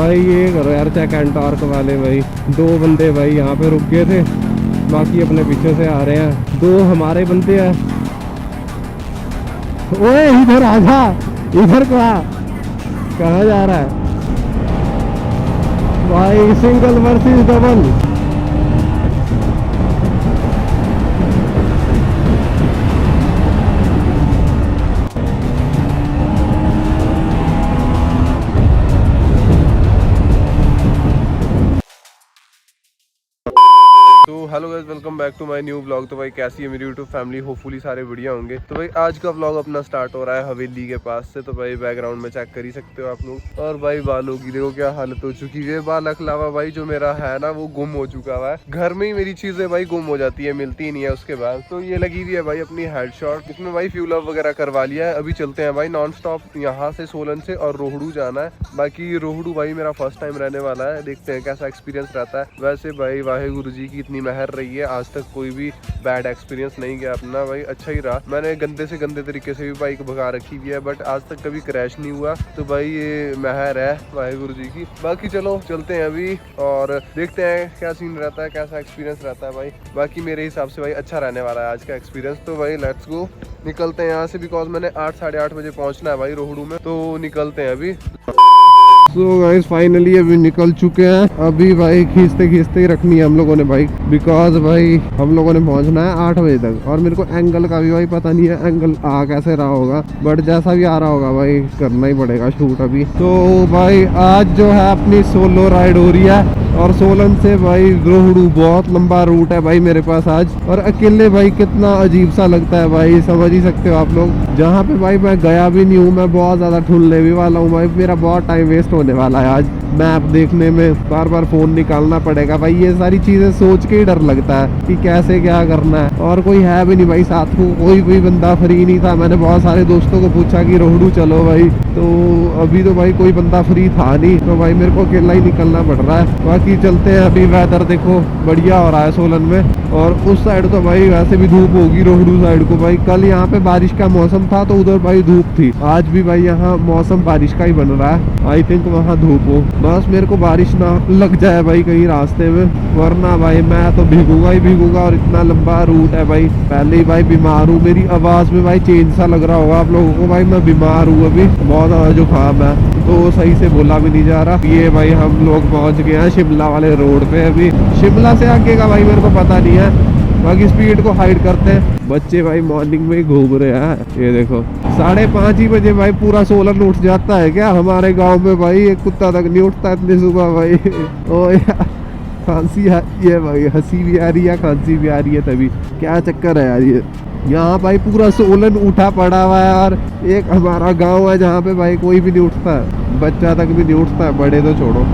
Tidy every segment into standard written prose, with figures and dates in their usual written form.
भाई ये करो यार चेक एंड टॉर्क वाले भाई, 2 बंदे भाई यहाँ पे रुक गए थे, बाकी अपने पीछे से आ रहे हैं, 2 हमारे बंदे हैं। ओए इधर आ जा, इधर को आ, कहाँ जा रहा है भाई? Single versus double. तो hello guys, welcome back to my new blog. तो भाई कैसी है मेरी यूट्यूब फैमिली? होपफुली सारे बढ़िया होंगे। तो भाई आज का ब्लॉग अपना स्टार्ट हो रहा है हवेली के पास से। तो भाई बैकग्राउंड में चेक कर ही सकते हो आप लोग। और भाई बालों की देखो क्या हालत हो चुकी है। बाल अखलावा भाई जो मेरा है ना वो गुम हो चुका हुआ है। घर में ही मेरी चीजें भाई गुम हो जाती है, मिलती ही नहीं है उसके बाद। तो ये लगी हुई है भाई अपनी हेड शॉट, इसमें भाई फ्यूल अप वगैरह करवा लिया है। अभी चलते हैं भाई नॉन स्टॉप यहाँ से सोलन से और रोहड़ू जाना है। बाकी रोहड़ू भाई मेरा फर्स्ट टाइम रहने वाला है, देखते हैं कैसा एक्सपीरियंस रहता है। वैसे भाई वाहेगुरु जी की इतनी मेहर रही है, आज तक कोई भी बैड एक्सपीरियंस नहीं गया अपना भाई, अच्छा ही रहा। मैंने गंदे से गंदे तरीके से भी बाइक भगा रखी हुई है, बट आज तक कभी क्रैश नहीं हुआ। तो भाई ये मेहर है वाहेगुरु जी की। बाकी चलो चलते हैं अभी और देखते हैं क्या सीन रहता है, कैसा एक्सपीरियंस रहता है भाई। बाकी मेरे हिसाब से भाई अच्छा रहने वाला है आज का एक्सपीरियंस। तो भाई लेट्स गो, निकलते हैं यहाँ से, बिकॉज मैंने 8 साढ़े 8 बजे पहुँचना है भाई रोहड़ू में। तो निकलते हैं अभी। सो गाइस फाइनली अभी निकल चुके हैं। अभी भाई खींचते खींचते ही रखनी है हम लोगों ने बाइक, बिकॉज भाई हम लोगों ने पहुंचना है 8 बजे तक। और मेरे को एंगल का भी भाई पता नहीं है एंगल आ कैसे रहा होगा, बट जैसा भी आ रहा होगा भाई करना ही पड़ेगा शूट अभी। तो भाई आज जो है अपनी सोलो राइड हो रही है और सोलन से भाई रोहड़ू बहुत लंबा रूट है भाई मेरे पास आज। और अकेले भाई कितना अजीब सा लगता है भाई, समझ ही सकते हो आप लोग। जहाँ पे भाई मैं गया भी नहीं हूँ, मैं बहुत ज्यादा ठुलने भी वाला हूँ भाई, मेरा बहुत टाइम वेस्ट होने वाला है आज मैप देखने में, बार बार फोन निकालना पड़ेगा भाई। ये सारी चीजें सोच के ही डर लगता है कि कैसे क्या करना है। और कोई है भी नहीं भाई साथ को, कोई भी बंदा फ्री नहीं था। मैंने बहुत सारे दोस्तों को पूछा कि रोहड़ू चलो भाई, तो अभी तो भाई कोई बंदा फ्री था नहीं, तो भाई मेरे को अकेला ही निकलना पड़ रहा है। बाकी चलते हैं। अभी वेदर देखो बढ़िया हो रहा है सोलन में, और उस साइड तो भाई वैसे भी धूप होगी रोहड़ू साइड को भाई। कल यहाँ पे बारिश का मौसम था तो उधर भाई धूप थी, आज भी भाई यहाँ मौसम बारिश का ही बन रहा है। आई थिंक वहाँ धूप हो, बस मेरे को बारिश ना लग जाए भाई कहीं रास्ते में, वरना भाई मैं तो भीगूंगा ही भीगूंगा। और इतना लंबा रूट है भाई, पहले ही भाई बीमार हूँ, मेरी आवाज में भाई चेंज सा लग रहा होगा आप लोगों को भाई। मैं बीमार हूँ अभी, बहुत ज्यादा जुकाम है, तो सही से बोला भी नहीं जा रहा। ये भाई हम लोग पहुंच गए हैं शिमला वाले रोड पे। अभी शिमला से आगे का भाई मेरे को पता नहीं है, बाकी स्पीड को हाइड करते हैं। बच्चे भाई मॉर्निंग में ही घूम रहे हैं, ये देखो 5:30 ही बजे भाई पूरा सोलन उठ जाता है क्या? हमारे गांव में भाई एक कुत्ता तक नहीं उठता इतनी सुबह भाई। ओ यार खांसी आ रही है भाई, हंसी भी आ रही है खांसी भी आ रही है, तभी क्या चक्कर है यार। ये यहाँ भाई पूरा सोलन उठा पड़ा हुआ है, और एक हमारा गाँव है जहाँ पे भाई कोई भी नहीं उठता है, बच्चा तक भी नहीं उठता है, बड़े तो छोड़ो।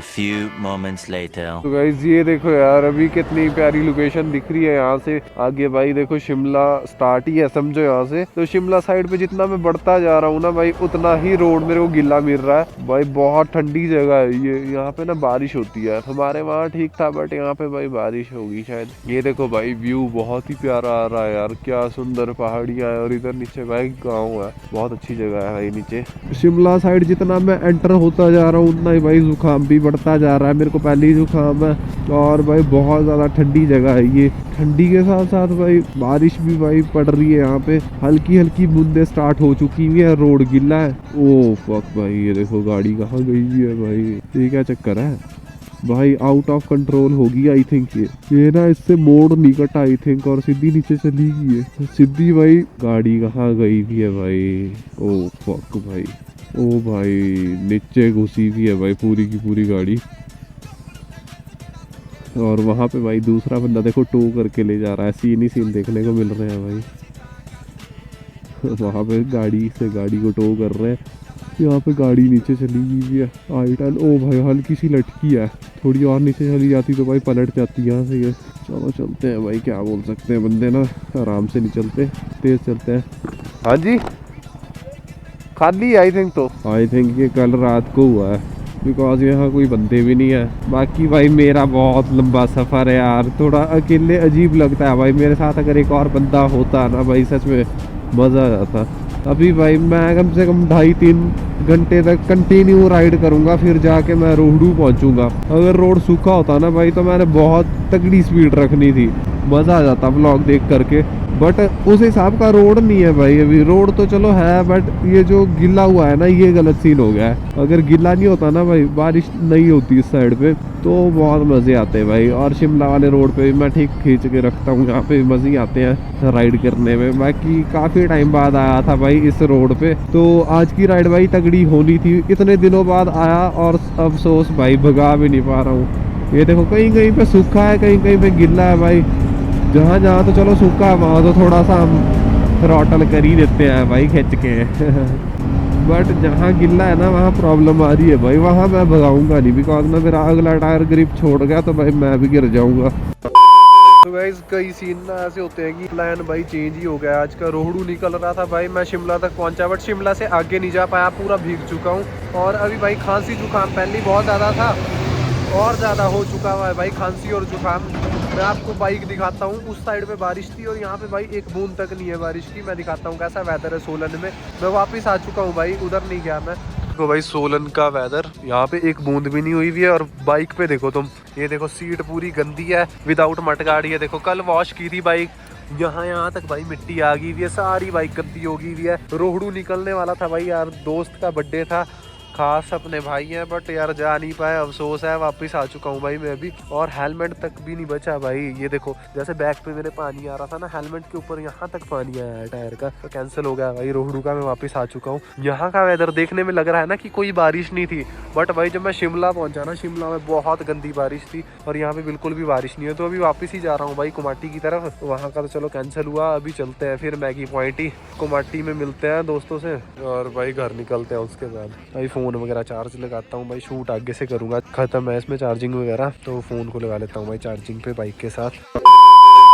few moments later. तो गाइस ये देखो यार अभी कितनी प्यारी लोकेशन दिख रही है यहाँ से आगे भाई। देखो शिमला स्टार्ट ही है समझो यहाँ से। तो शिमला साइड पे जितना मैं बढ़ता जा रहा हूँ ना भाई, उतना ही रोड मेरे को गिल्ला मिल रहा है भाई। बहुत ठंडी जगह है ये, यहाँ पे ना बारिश होती है। हमारे वहाँ ठीक था बट यहाँ पे भाई बारिश होगी शायद। ये देखो भाई व्यू बहुत ही प्यारा आ रहा है यार, क्या सुंदर पहाड़ियाँ है, और इधर नीचे भाई गाँव है, बहुत अच्छी जगह है भाई नीचे। शिमला साइड जितना मैं एंटर होता जा रहा हूँ उतना ही भाई जुकाम भी बढ़ता जा रहा है, मेरे को पहले ही जुकाम है। और भाई बहुत ज़्यादा ठंडी जगह है ये, ठंडी के साथ साथ भाई बारिश भी भाई पड़ रही है यहाँ पे, हल्की हल्की बूंदे स्टार्ट हो चुकी है, रोड गिल्ला है। ओ फक भाई ये देखो गाड़ी कहाँ गई है भाई, ये क्या चक्कर है भाई? आउट ऑफ कंट्रोल होगी आई थिंक ये ना, इससे मोड़ निकट आई थिंक और सीधी नीचे चली गई है सीधी भाई। गाड़ी कहाँ गई भी है भाई? ओ फक भाई, ओ भाई नीचे घुसी भी है भाई पूरी की पूरी गाड़ी। और वहाँ पे भाई दूसरा बंदा देखो टो करके ले जा रहा है, सीन ही सीन देखने को मिल रहे हैं भाई। वहाँ पे गाड़ी से गाड़ी को टो कर रहे हैं, यहाँ पे गाड़ी नीचे चली गई है आई टर्न। ओ भाई हल्की सी लटकी है, थोड़ी और नीचे चली जाती तो भाई पलट जाती यहाँ से ये। चलो चलते हैं भाई, क्या बोल सकते हैं, बंदे ना आराम से नहीं चलते, तेज चलते हैं। हाँ जी खाली आई थिंक, तो आई थिंक ये कल रात को हुआ है बिकॉज यहाँ कोई बंदे भी नहीं है। बाकी भाई मेरा बहुत लंबा सफ़र है यार, थोड़ा अकेले अजीब लगता है भाई। मेरे साथ अगर एक और बंदा होता ना भाई, सच में मज़ा आ जाता। अभी भाई मैं कम से कम 2.5-3 घंटे तक कंटिन्यू राइड करूँगा, फिर जाके मैं रोहडू पहुँचूँगा। अगर रोड सूखा होता ना भाई तो मैंने बहुत तगड़ी स्पीड रखनी थी, मज़ा आ जाता व्लॉग देख करके। बट उस हिसाब का रोड नहीं है भाई अभी। रोड तो चलो है, बट ये जो गिला हुआ है ना, ये गलत सीन हो गया है। अगर गिला नहीं होता ना भाई, बारिश नहीं होती इस साइड पे, तो बहुत मज़े आते हैं भाई। और शिमला वाले रोड पे भी मैं ठीक खींच के रखता हूँ, यहाँ पे मज़े ही आते हैं राइड करने में। बाकी काफ़ी टाइम बाद आया था भाई इस रोड पे, तो आज की राइड भाई तगड़ी होनी थी। इतने दिनों बाद आया और अफसोस भाई भगा भी नहीं पा रहा हूँ। ये देखो कहीं कहीं पे सूखा है, कहीं कहीं पे गिला है भाई। जहाँ जहाँ तो चलो सूखा है, वहाँ तो थोड़ा सा हम थ्रॉटल कर ही देते हैं भाई खिंच के बट जहाँ गिल्ला है ना, वहाँ प्रॉब्लम आ रही है भाई। वहाँ मैं भगाऊंगा नहीं, बिकॉज ना मेरा अगला टायर ग्रिप छोड़ गया तो भाई मैं भी गिर जाऊंगा। तो गाइस कई सीन ना ऐसे होते हैं कि प्लान भाई चेंज ही हो गया। आज का रोहडू निकल रहा था भाई, मैं शिमला तक पहुंचा, बट शिमला से आगे नहीं जा पाया, पूरा भीग चुका हूँ। और अभी भाई खांसी जुकाम पहले ही बहुत ज़्यादा था, और ज़्यादा हो चुका हुआ है भाई खांसी और जुकाम। मैं आपको बाइक दिखाता हूँ, उस साइड पे बारिश थी और यहाँ पे भाई एक बूंद तक नहीं है बारिश की। मैं दिखाता हूँ कैसा वेदर है सोलन में। मैं वापस आ चुका हूँ भाई, उधर नहीं गया मैं। देखो भाई सोलन का वेदर, यहाँ पे एक बूंद भी नहीं हुई हुई है। और बाइक पे देखो तुम, ये देखो सीट पूरी गंदी है, विदाउट मटगाड़ी है। देखो कल वॉश की थी बाइक, यहाँ तक भाई मिट्टी आ गई हुई है, सारी बाइक गंदी हो गई हुई है। रोहडू निकलने वाला था भाई यार, दोस्त का बर्थडे था, खास अपने भाई हैं, बट यार जा नहीं पाए, अफसोस है। वापस आ चुका हूँ भाई मैं अभी, और हेलमेट तक भी नहीं बचा भाई। ये देखो जैसे बैक पे मेरे पानी आ रहा था ना, हेलमेट के ऊपर यहाँ तक पानी आया है टायर का, तो कैंसिल हो गया भाई रोहडू का। मैं वापस आ चुका हूँ। यहाँ का वेदर देखने में लग रहा है ना कि कोई बारिश नहीं थी, बट भाई जब मैं शिमला पहुंचा ना, शिमला में बहुत गंदी बारिश थी और यहाँ पे बिल्कुल भी बारिश नहीं है। तो अभी वापस ही जा रहा हूँ भाई कुमाटी की तरफ। तो वहाँ का तो चलो कैंसिल हुआ, अभी चलते हैं फिर मैगी पॉइंट ही, कुमाटी में मिलते हैं दोस्तों से और भाई घर निकलते हैं। उसके बाद भाई फोन वगैरह चार्ज लगाता हूँ भाई, शूट आगे से करूँगा, खत्म है इसमें चार्जिंग वगैरह, तो फ़ोन को लगा लेता हूँ भाई चार्जिंग पे बाइक के साथ।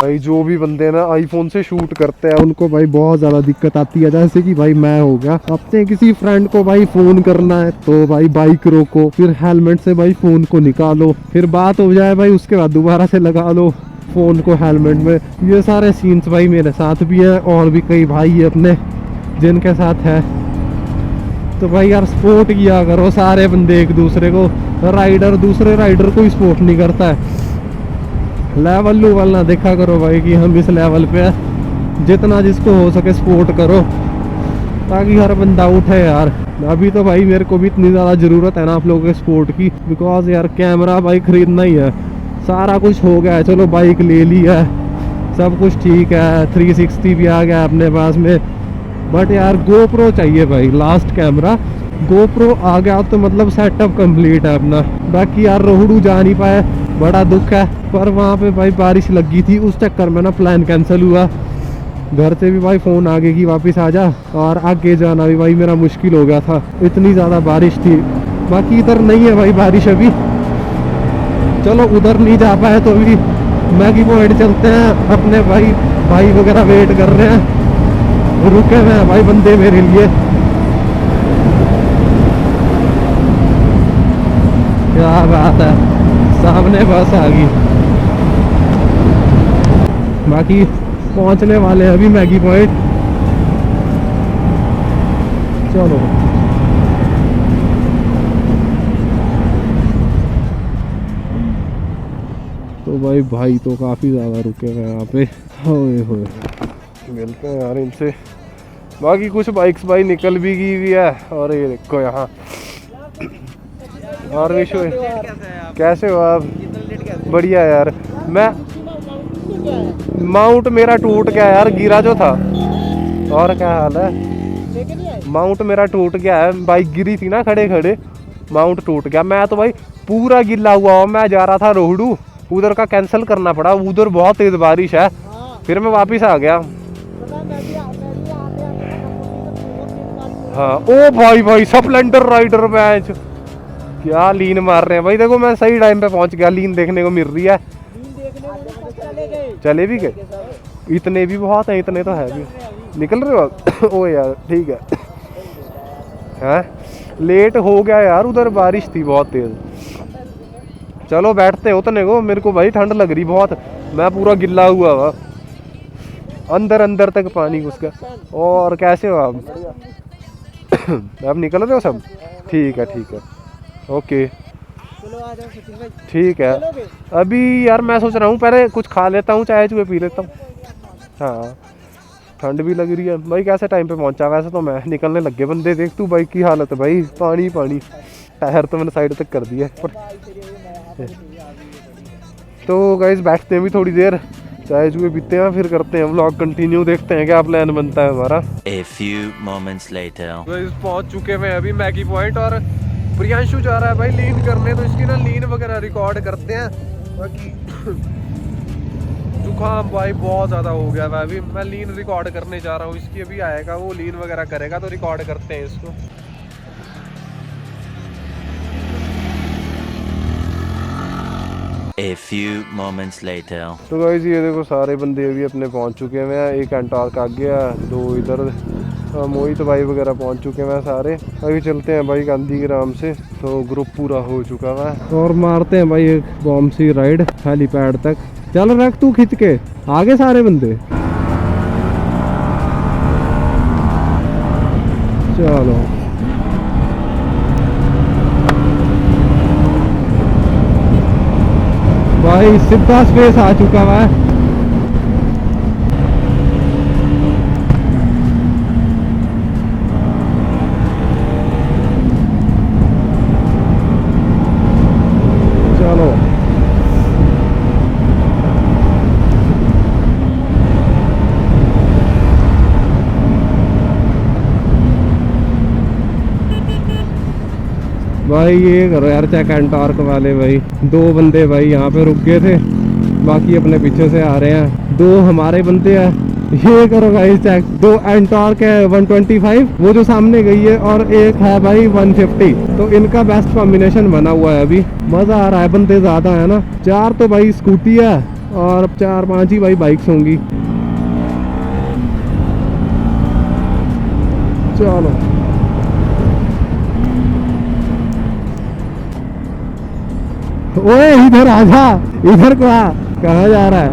भाई जो भी बंदे ना आईफोन से शूट करते हैं उनको भाई बहुत ज़्यादा दिक्कत आती है। जैसे कि भाई मैं हो गया, अपने किसी फ्रेंड को भाई फ़ोन करना है तो भाई बाइक रोको, फिर हेलमेट से भाई फ़ोन को निकालो, फिर बात हो जाए भाई उसके बाद दोबारा से लगा लो फ़ोन को हेलमेट में। ये सारे सीन्स भाई मेरे साथ भी हैं और भी कई भाई है अपने जिनके साथ है। तो भाई यार सपोर्ट किया करो सारे बंदे एक दूसरे को, राइडर दूसरे राइडर को सपोर्ट नहीं करता है। लेवल लूवल ना देखा करो भाई कि हम इस लेवल पे है, जितना जिसको हो सके सपोर्ट करो ताकि हर बंदा उठे यार। अभी तो भाई मेरे को भी इतनी ज़्यादा ज़रूरत है ना आप लोगों के सपोर्ट की, बिकॉज यार कैमरा भाई ख़रीदना ही है, सारा कुछ हो गया है, चलो बाइक ले ली है, सब कुछ ठीक है, 360 भी आ गया अपने पास में, बट यार गोप्रो चाहिए भाई, लास्ट कैमरा। गोप्रो आ गया तो मतलब सेटअप कंप्लीट है अपना। बाकी यार रोहडू जा नहीं पाए, बड़ा दुख है, पर वहाँ पे भाई बारिश लगी थी, उस चक्कर में ना प्लान कैंसिल हुआ। घर से भी भाई फ़ोन आ गया कि वापस आ जा, और आगे जाना भी भाई मेरा मुश्किल हो गया था, इतनी ज़्यादा बारिश थी। बाकी इधर नहीं है भाई बारिश अभी, चलो उधर नहीं जा पाए तो अभी मैगी पॉइंट चलते हैं। अपने भाई वगैरह वेट कर रहे हैं, रुके हुए हैं भाई बंदे मेरे लिए। क्या बात है, सामने बस आ गई। बाकी पहुंचने वाले हैं अभी मैगी पॉइंट, चलो। तो भाई तो काफ़ी ज़्यादा रुके हुए हैं यहाँ पे, होए मिलते हैं यार इनसे। बाकी कुछ बाइक्स भाई निकल भी गई हुई है, और ये देखो यहाँ। और विशु कैसे हो आप? बढ़िया यार। मैं माउंट मेरा टूट गया यार, गिरा जो था। और क्या हाल है? माउंट मेरा टूट गया है, बाइक गिरी थी ना खड़े खड़े, माउंट टूट गया। मैं तो भाई पूरा गिल्ला हुआ, मैं जा रहा था रोहडू, उधर का कैंसिल करना पड़ा, उधर बहुत तेज बारिश है, फिर मैं वापस आ गया। हाँ ओ भाई स्प्लेंडर राइडर मैच, क्या लीन मार रहे हैं भाई। देखो मैं सही टाइम पे पहुंच गया, लीन देखने को मिल रही है। चले भी गए, इतने भी बहुत हैं, इतने तो है भी। निकल रहे हो? ओ यार ठीक है। हाँ लेट हो गया यार, उधर बारिश थी बहुत तेज। चलो बैठते हैं उतने को, मेरे को भाई ठंड लग रही बहुत, मैं पूरा गिल्ला हुआ हुआ, अंदर अंदर तक पानी घुस गया। और कैसे हो आप? अब निकल रहे हो सब? ठीक है ठीक है, ओके ठीक है। अभी यार मैं सोच रहा हूँ पहले कुछ खा लेता हूँ, चाय चूहे पी लेता हूँ। हाँ ठंड भी लग रही है भाई। कैसे टाइम पे पहुंचा? वैसे तो मैं निकलने लग गए बंदे, देख तू बाइक की हालत है भाई, पानी पानी, टायर तो मैंने साइड तक कर दिया है। तो गाइस बैठते हैं भी थोड़ी देर, चाय चूहे पीते हैं, फिर करते हैं व्लॉग कंटिन्यू, देखते हैं क्या प्लान बनता है हमारा। A few moments later. Guys पहुंच चुके हैं अभी मैगी पॉइंट, और प्रियांशु जा रहा है भाई लीन करने, तो इसकी ना लीन वगैरह रिकॉर्ड करते हैं। बाकी जुकाम भाई बहुत ज़्यादा हो गया है, अभी मैं लीन रिकॉर्ड करने जा रहा हूँ इसकी, अभी आएगा वो लीन वगैरह करेगा तो रिकॉर्ड करते हैं इसको। A few moments later. तो गाइस ये देखो सारे बंदे अभी अपने पहुंच चुके हैं, एक एंटॉर्क आ गया, दो इधर मोहित भाई वगैरह पहुंच चुके हैं सारे। अभी चलते हैं भाई गांधीग्राम से, तो ग्रुप पूरा हो चुका है, और मारते हैं भाई एक बॉम्ब सी राइड हेलीपैड तक। चल रख तू खिंच के आगे सारे बंदे, चलो भाई सीधा स्पेस आ चुका है। चलो भाई ये करो यार चेक एंटॉर्क वाले भाई, दो बंदे भाई यहाँ पे रुक गए थे, बाकी अपने पीछे से आ रहे हैं, दो हमारे बंदे हैं। ये करो भाई चेक, दो एंटॉर्क है 125 वो जो सामने गई है, और एक है भाई 150, तो इनका बेस्ट कॉम्बिनेशन बना हुआ है। अभी मजा आ रहा है, बंदे ज्यादा है ना, 4 तो भाई स्कूटी है और 4-5 ही भाई बाइक्स होंगी। चलो ओए इधर आजा, इधर को आ, कहाँ जा रहा है?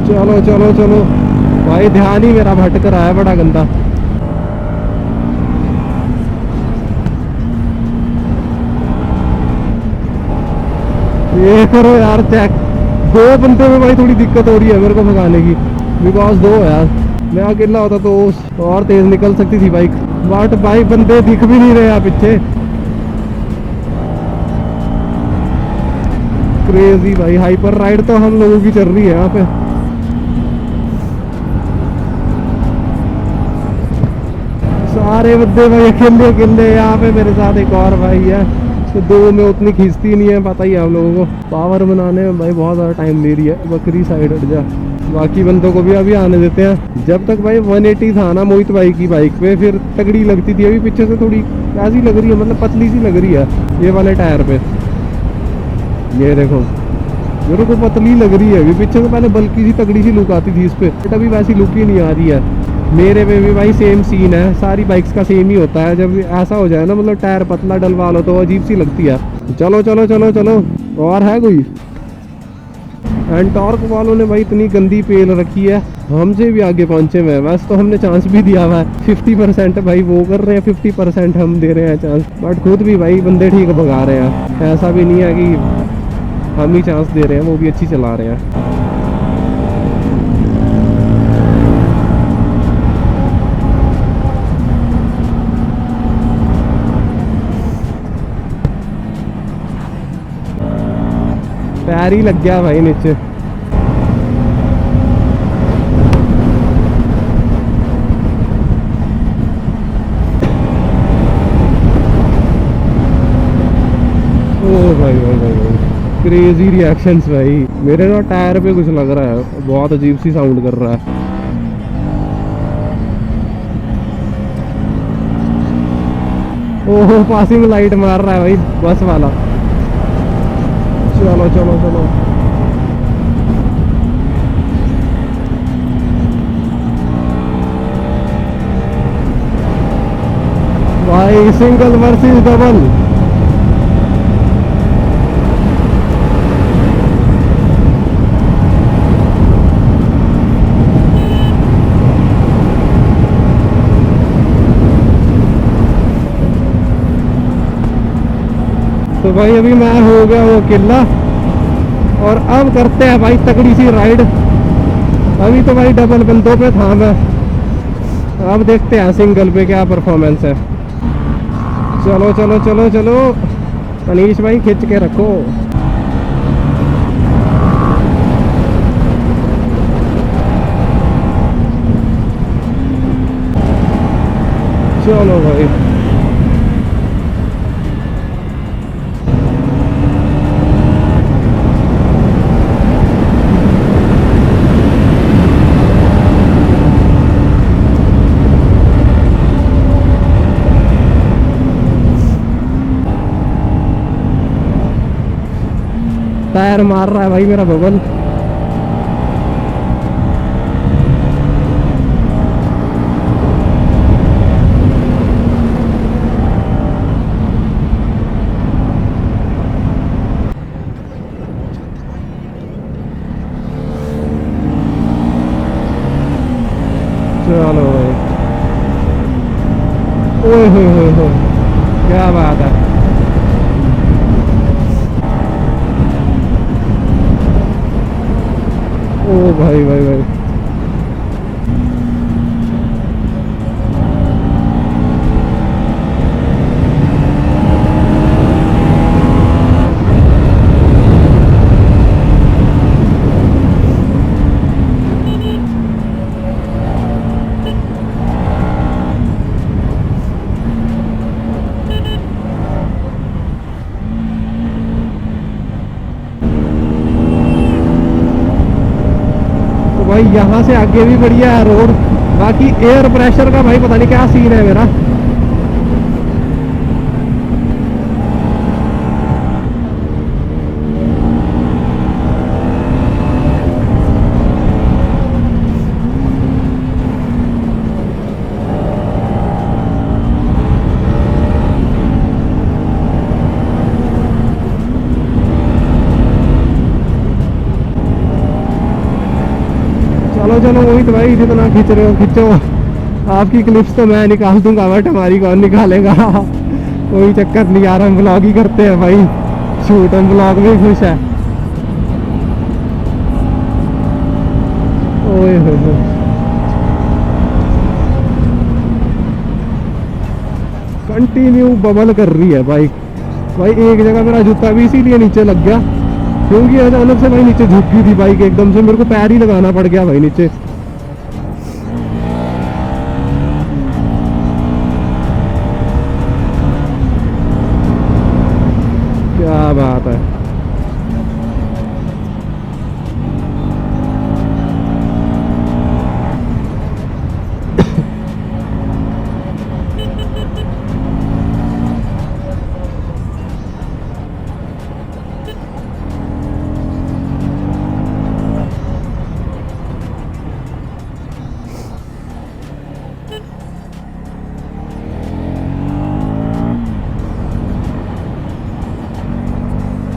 चलो चलो चलो भाई, ध्यान ही मेरा भटक रहा है बड़ा गंदा। ये करो यार चेक, दो बंदे में भाई थोड़ी दिक्कत हो रही है मेरे को भगाने की, बिकॉज दो यार, मैं अकेला होता तो और तेज निकल सकती थी बाइक, बट भाई बंदे दिख भी नहीं रहे पीछे। क्रेजी भाई, हाइपर राइड तो हम लोगों की चल रही है यहाँ पे। सारे बंदे भाई अकेले अकेले, यहाँ पे मेरे साथ एक और भाई है, तो दो में उतनी खींचती नहीं है, पता ही है आप लोगों को, पावर बनाने में भाई बहुत ज़्यादा टाइम ले रही है। बकरी साइड हट जा, बाकी बंदों को भी अभी आने देते हैं। जब तक भाई 180 था ना मोहित भाई की बाइक पे, फिर तगड़ी लगती थी, अभी पीछे से थोड़ी ऐसी लग रही है, मतलब पतली सी लग रही है ये वाले टायर पे। ये देखो मेरे को पतली लग रही है, अभी पीछे से पहले बल्कि सी तगड़ी सी लुक आती थी इस पे, बट अभी वैसी लुक ही नहीं आ रही है। मेरे पे भी भाई सेम सीन है, सारी बाइक्स का सेम ही होता है, जब ऐसा हो जाए ना, मतलब टायर पतला डलवा लो तो अजीब सी लगती है। चलो चलो चलो चलो, और है कोई? एंटॉर्क वालों ने भाई इतनी गंदी पेल रखी है, हमसे भी आगे पहुंचे हुए हैं। वैसे तो हमने चांस भी दिया हुआ है, 50% भाई वो कर रहे हैं, 50% हम दे रहे हैं चांस, बट खुद भी भाई बंदे ठीक भगा रहे हैं। ऐसा भी नहीं है कि हम ही चांस दे रहे हैं, वो भी अच्छी चला रहे हैं। पैर ही लग गया भाई नीचे। ओ भाई भाई भाई, क्रेजी रिएक्शंस भाई, मेरे ना टायर पे कुछ लग रहा है, बहुत अजीब सी साउंड कर रहा है। ओहो पासिंग लाइट मार रहा है भाई बस वाला। चलो चलो चलो। भाई सिंगल वर्सेस डबल। तो भाई अभी मैं हो गया वो किला और अब करते हैं भाई तगड़ी सी राइड। अभी तो भाई डबल बंदों पे था मैं, अब देखते हैं सिंगल पे क्या परफॉर्मेंस है। चलो चलो चलो चलो अनीश भाई खिंच के रखो। चलो भाई टायर मार रहा है भाई मेरा बबल। चलो भाई ओए हो क्या बात है। ओ भाई भाई भाई भाई यहाँ से आगे भी बढ़िया है रोड। बाकी एयर प्रेशर का भाई पता नहीं क्या सीन है मेरा। चलो चलो वही तो भाई जितना खींच रहे हो खींचो। आपकी क्लिप्स तो मैं निकाल दूंगा बट हमारी कौन निकालेगा। कोई चक्कर नहीं यार, हम ब्लॉग ही करते हैं भाई। शूट हम ब्लॉग में खुश है। ओए हो कंटिन्यू बबल कर रही है बाइक। भाई एक जगह मेरा जूता भी इसीलिए नीचे लग गया क्योंकि अचानक से भाई नीचे झुक गई थी बाइक एकदम से। मेरे को पैर ही लगाना पड़ गया भाई नीचे। क्या बात है।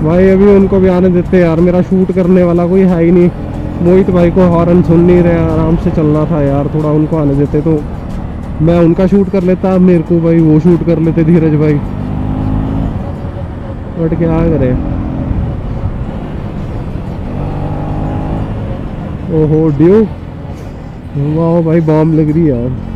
भाई अभी उनको भी आने देते यार, मेरा शूट करने वाला कोई है ही नहीं। मोहित भाई को हॉर्न सुन नहीं रहे, आराम से चलना था यार। थोड़ा उनको आने देते तो मैं उनका शूट कर लेता, मेरे को भाई वो शूट कर लेते धीरज भाई। बट क्या करें। ओहो ड्यू वाह भाई बॉम्ब लग रही है यार।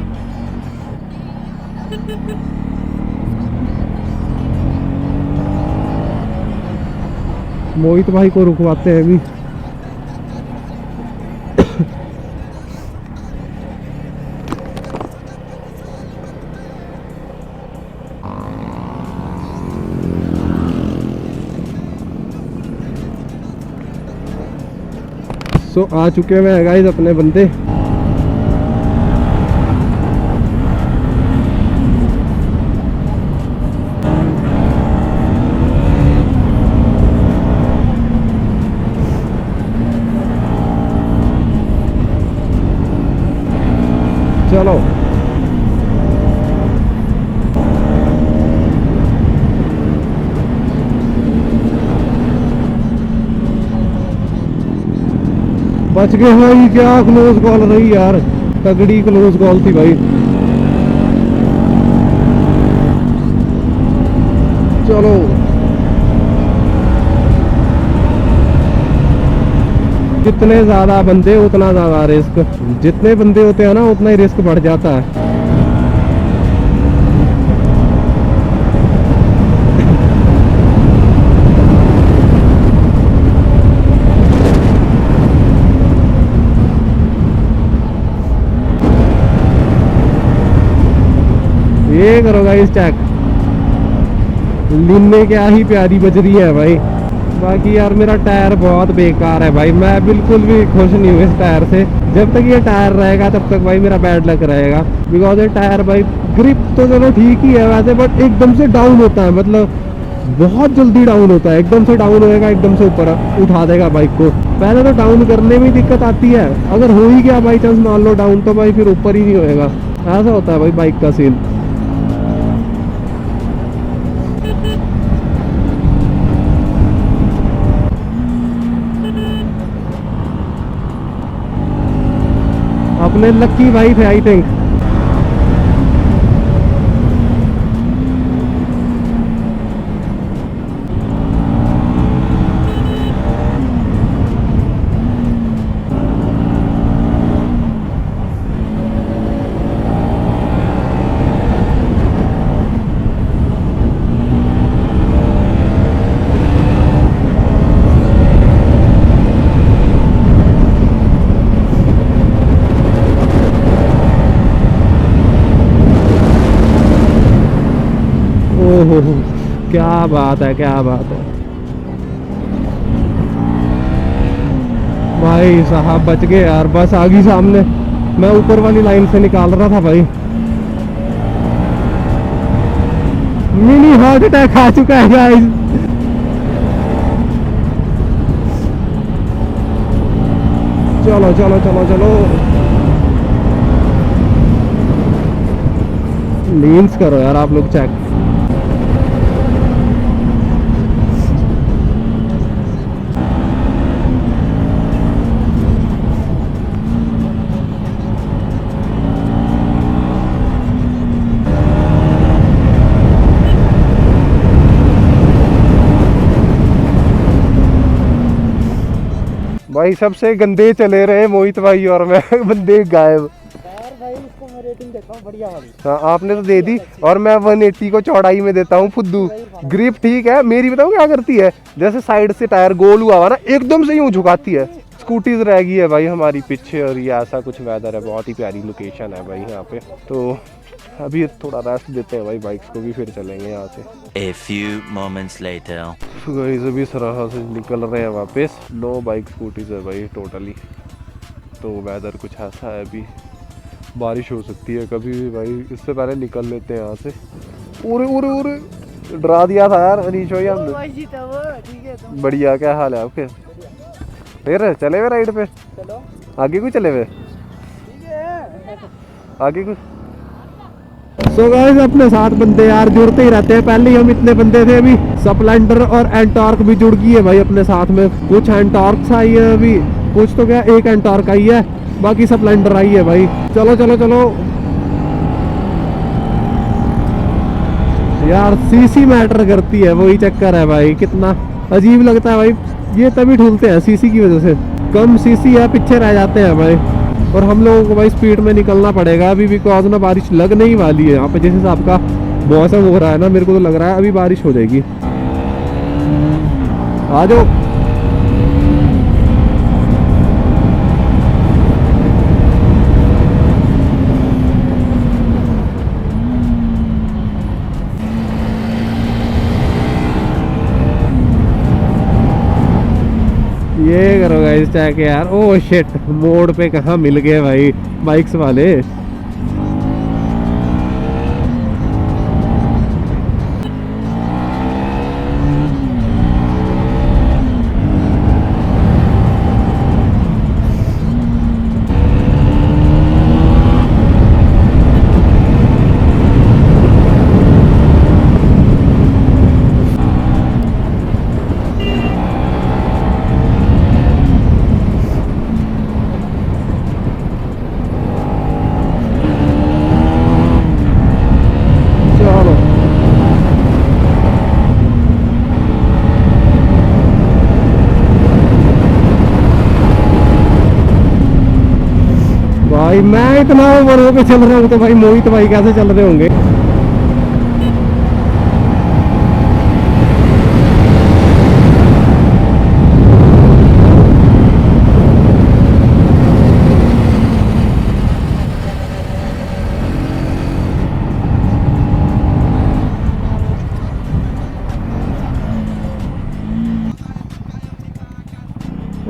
मोहित भाई को रुकवाते हैं अभी। सो आ चुके हैं गाइस अपने बंदे। चलो। बच गए भाई, क्या क्लोज कॉल रही यार, तगड़ी क्लोज कॉल थी भाई। चलो जितने ज्यादा बंदे उतना ज्यादा रिस्क, जितने बंदे होते हैं ना उतना ही रिस्क बढ़ जाता है। ये करो गाइस चेक, लिन्ने क्या ही प्यारी बज रही है भाई। बाकी यार मेरा टायर बहुत बेकार है भाई, मैं बिल्कुल भी खुश नहीं हूँ इस टायर से। जब तक ये टायर रहेगा तब तक भाई मेरा बैड लक रहेगा। बिकॉज ये टायर भाई, ग्रिप तो चलो ठीक ही है वैसे, बट एकदम से डाउन होता है, मतलब बहुत जल्दी डाउन होता है। एकदम से डाउन होएगा, एकदम से ऊपर उठा देगा बाइक को। पहले तो डाउन करने में दिक्कत आती है, अगर हो ही गया बाई चांस मान लो डाउन, तो भाई फिर ऊपर ही नहीं होएगा। ऐसा होता है भाई बाइक का सीन। अपने लकी भाई थे आई थिंक। ओहो क्या बात है, क्या बात है भाई साहब, बच गए यार। बस आ गई सामने, मैं ऊपर वाली लाइन से निकाल रहा था भाई। मिनी हार्ट अटैक आ चुका है गाइस। चलो चलो चलो चलो, लीन्स करो यार आप लोग चेक। भाई सबसे गंदे चले रहे मोहित भाई और मैं, बंदे गायब। यार भाई इसको मैं रेटिंग देता हूँ बढ़िया वाली। हाँ आपने तो दे दी, और मैं 180 को चौड़ाई में देता हूँ फुद्दू। ग्रिप ठीक है, मेरी बताऊँ क्या करती है, जैसे साइड से टायर गोल हुआ ना एकदम से यूं झुकाती है। स्कूटीज रह गई है भाई हमारी पीछे, और ये ऐसा कुछ वेदर है, बहुत ही प्यारी लोकेशन है भाई यहाँ पे। तो अभी थोड़ा रेस्ट देते हैं भाई बाइक्स को भी, फिर चलेंगे यहाँ से। A few moments later. So guys, अभी सराहा से निकल रहे हैं वापस। 9 बाइक स्कूटीज है भाई टोटली। तो वेदर कुछ ऐसा है, अभी बारिश हो सकती है कभी भी भाई, इससे पहले निकल लेते हैं यहाँ से। उरे उरे उरे, डरा दिया था यार अनीश भाई हमने। बढ़िया, क्या हाल है आपके? फिर चले हुए राइड पे? चलो आगे कुछ चले हुए? ठीक है। आगे कुछ। सो गाइस अपने 7 बंदे यार जुड़ते ही रहते हैं। पहले ही हम इतने बंदे थे, अभी स्प्लेंडर और एंटॉर्क भी जुड़ गई है भाई अपने साथ में। कुछ एंटॉर्क्स आई है अभी, कुछ तो क्या एक एंटॉर्क आई है, बाकी स्प्लेंडर आई है भाई। चलो चलो चलो यार, सीसी मैटर करती है, वही चक्कर है भाई। कितना अजीब लगता है भाई, ये तभी ढूंढते हैं सीसी की वजह से। कम सीसी है, पीछे रह जाते हैं भाई। और हम लोगों को भाई स्पीड में निकलना पड़ेगा अभी, बिकॉज ना बारिश लगने ही वाली है यहाँ पे। जिस हिसाब का मौसम हो रहा है ना, मेरे को तो लग रहा है अभी बारिश हो जाएगी। आ जाओ। ये करो गाइस चेक यार। ओह शिट, मोड़ पे कहाँ मिल गए भाई बाइक्स वाले। भाई मैं इतना ओवर पे चल रहा हूँ तो भाई मोहित भाई कैसे चल रहे होंगे।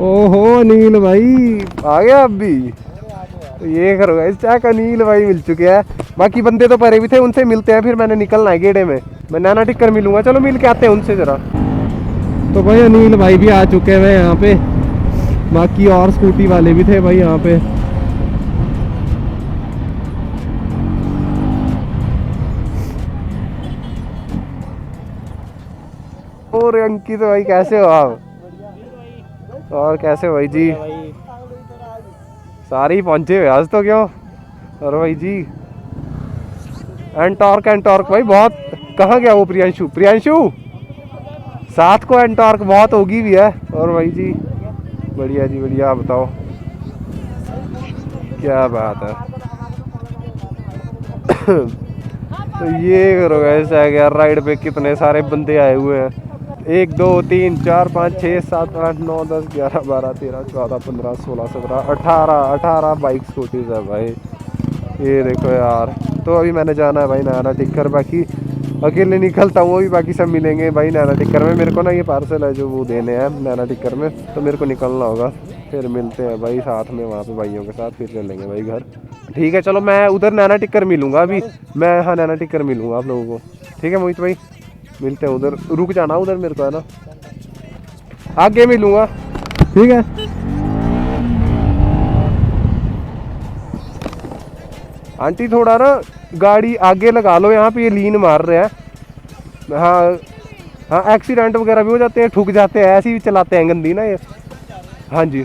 ओहो अनिल भाई आ गया अब भी। तो ये करो गाइस, चेक अनिल भाई मिल चुके हैं। बाकी बंदे तो परे भी थे, उनसे मिलते हैं, फिर मैंने निकलना है गेड़े में। मैं नैना टिक्कर मिलूंगा, चलो मिल के आते हैं उनसे जरा। तो भाई अनिल भाई भी आ चुके हैं यहाँ पे, बाकी और स्कूटी वाले भी थे भाई यहाँ पे। और अंकित भाई कैसे हो आप? और कैसे हो भाई जी? सारे ही पहुंचे हुए आज तो, क्यों? और भाई जी एंटॉर्क भाई बहुत। कहाँ गया वो प्रियांशु साथ को एंटॉर्क बहुत होगी भी है। और भाई जी बढ़िया जी बढ़िया, आप बताओ क्या बात है। तो ये करो ऐसा है यार, राइड पे कितने सारे बंदे आए हुए हैं। 1 2 3 4 5 6 7 8 9 10 11 12 13 14 15 16 17 18 बाइक स्कूटीज है भाई। ये देखो यार, तो अभी मैंने जाना है भाई नैना टिक्कर। बाकी अकेले निकलता हूँ, अभी बाकी सब मिलेंगे भाई नैना टिक्कर में। मेरे को ना ये पार्सल है जो वो देने हैं नैना टिक्कर में, तो मेरे को निकलना होगा। फिर मिलते हैं भाई साथ में वहाँ पे भाइयों के साथ, फिर चलेंगे भाई घर। ठीक है चलो, मैं उधर नैना टिक्कर मिलूंगा अभी। मैं हाँ नैना टिक्कर मिलूंगा आप लोगों को। ठीक है मोहित भाई, मिलते हैं उधर। रुक जाना उधर मेरे को, है ना, आगे मिलूंगा। ठीक है आंटी, थोड़ा ना गाड़ी आगे लगा लो, यहाँ पे ये लीन मार रहे हैं। हाँ हाँ, एक्सीडेंट वगैरह भी हो जाते हैं, ठुक जाते हैं, ऐसे ही चलाते हैं गंदी ना ये। हाँ जी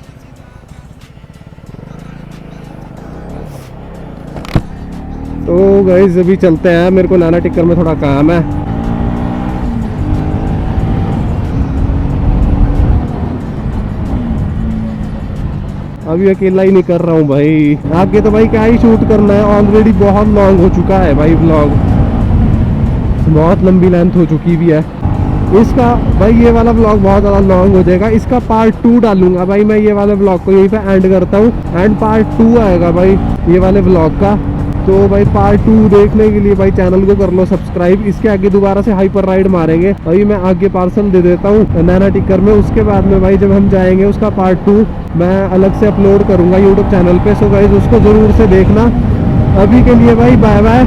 तो गाइस अभी चलते हैं, मेरे को नैना टिक्कर में थोड़ा काम है। अभी अकेला ही नहीं कर रहा हूँ भाई, आगे तो भाई क्या ही शूट करना है। ऑलरेडी बहुत लॉन्ग हो चुका है भाई व्लॉग, बहुत लंबी लेंथ हो चुकी भी है इसका भाई। ये वाला व्लॉग बहुत ज़्यादा लॉन्ग हो जाएगा, इसका पार्ट 2 डालूंगा भाई मैं। ये वाले व्लॉग को यहीं पे एंड करता हूँ, एंड पार्ट 2 आएगा भाई ये वाले व्लॉग का। तो भाई पार्ट 2 देखने के लिए भाई चैनल को कर लो सब्सक्राइब। इसके आगे दोबारा से हाइपर राइड मारेंगे भाई, मैं आगे पार्सल दे देता हूँ नैना टिक्कर में। उसके बाद में भाई जब हम जाएंगे उसका पार्ट 2 मैं अलग से अपलोड करूँगा यूट्यूब चैनल पे। सो गाइस उसको ज़रूर से देखना। अभी के लिए भाई बाय बाय।